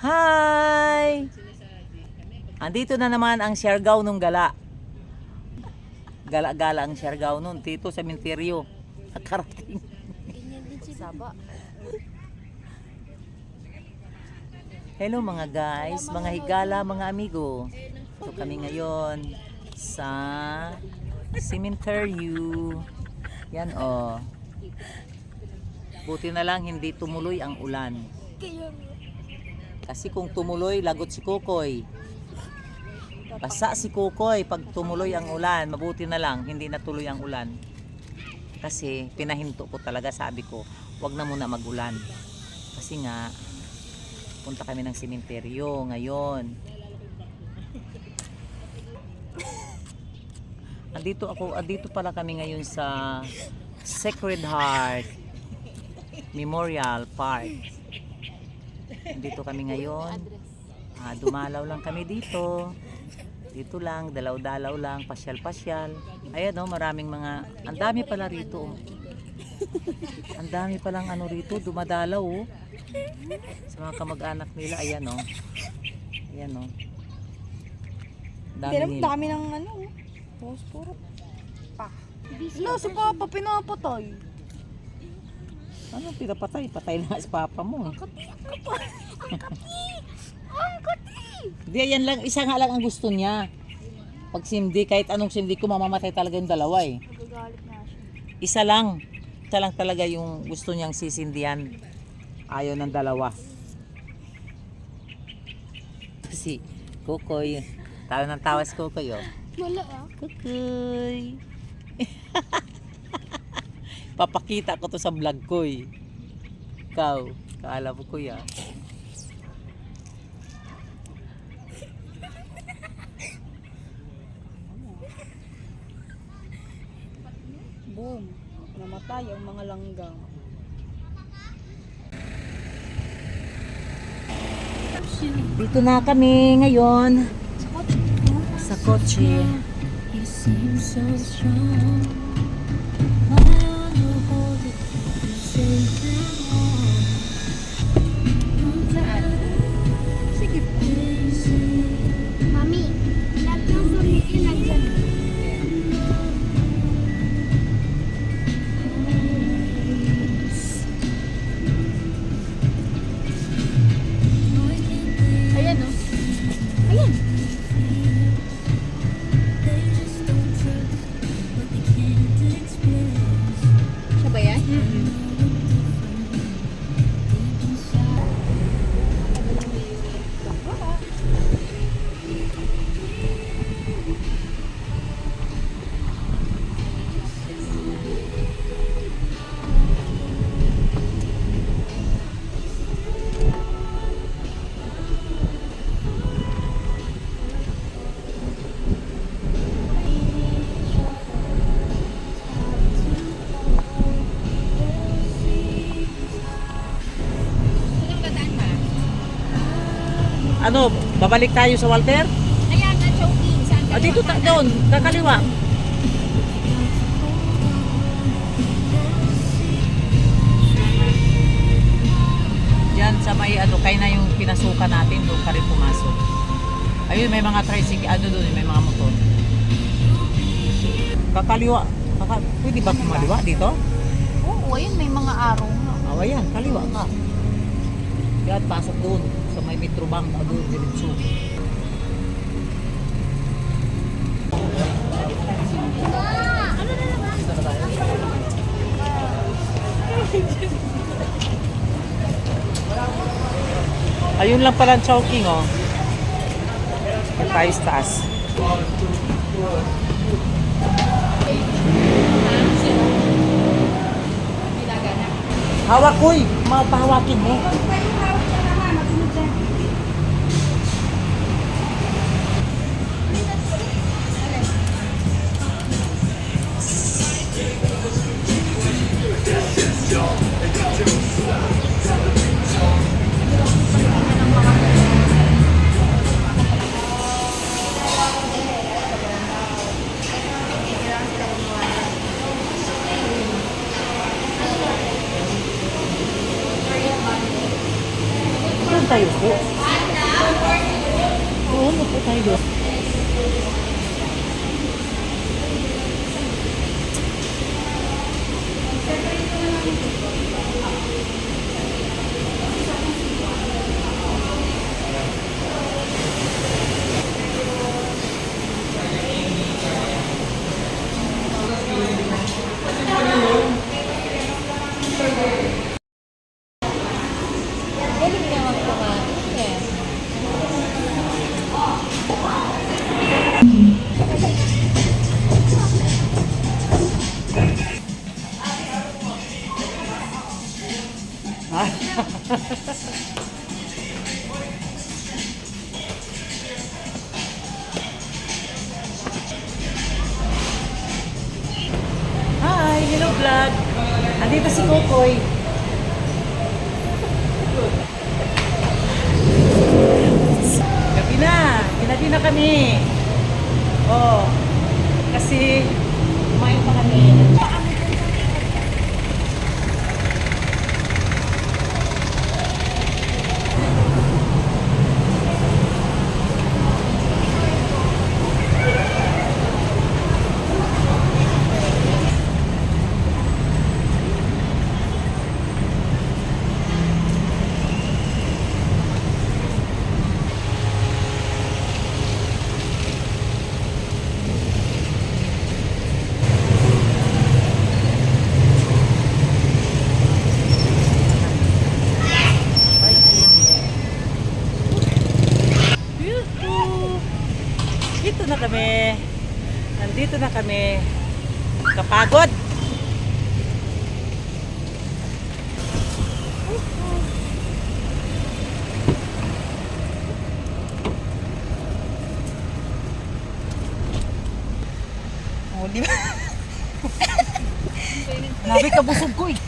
Hi! Andito na naman ang Siargao nung gala. Gala-gala ang Siargao nun. Dito sa Cementerio. Nakarating. Saba. Hello mga guys, mga higala, mga amigo. So kami ngayon sa Cementerio. Yan oh. Buti na lang hindi tumuloy ang ulan. Kasi kung tumuloy, lagot si Kukoy. Basa si Kukoy pag tumuloy ang ulan. Mabuti na lang, hindi natuloy ang ulan. Kasi pinahinto ko talaga, sabi ko, wag na muna magulan. Kasi nga, punta kami ng sementeryo ngayon. Andito pala kami ngayon sa Sacred Heart Memorial Park. Andito kami ngayon. Dumalaw lang kami dito. Dito lang, dalaw-dalaw lang, pasyal-pasyal. Ayan oh, maraming mga, ang dami pala rito. Ang dami palang ano rito, dumadalaw oh. Sa mga kamag-anak nila, ayan oh. Ayan oh. Dami ng ano. Posporo. Pa. No, si Papa pinapatay. Ano pinapatay? Patay na si Papa mo. Di, yan lang, isa nga lang ang gusto niya. Pag sindi, kahit anong sindi ko, mamamatay talaga yung dalawa eh. Nagagalit na siya. Isa lang talaga yung gusto niyang sisindihan. Ayaw ng dalawa. Si Kukoy, tawa ng tawa si Kukoy oh. Wala ah. Kukoy. Papakita ko to sa vlog ko eh. Ikaw, kaala mo kuya. Boom. Namatay ang mga langgam. Dito na kami ngayon sa kotse. You seem so strong. Why on the hold it? You say them all. Sige. Mami, lahat ng pamilya nandyan. Ayan oh. Ayan. Siya ba yan? Ano, babalik tayo sa Walter? Ayan, na choking. Saan ka Dito doon, kakaliwa. Diyan sa may ano, kaya na yung pinasukan natin, doon ka rin pumasok. Ayun, may mga tricycle, ano doon, may mga motor. Kakaliwa. Pwede ba kumaliwa dito? Oo, ayun, may mga araw na. Ayan, kaliwa ka. Yan, pasok doon sa may Metro Bank, doon, diretso. Ayun lang pala ang Chowking oh. Yung tayo sa taas. Hawak ko eh, mapahawakin mo. tayo po. Oo, po tayo doon. Galing naman kumain eh. Hi, hello vlog. Andito si Kokoy. Gabi na kami. Oh, kasi kumain pa kami. Dito na kami. Nandito na kami. Kapagod. Oh, di ba? Nabi ka busog ko eh.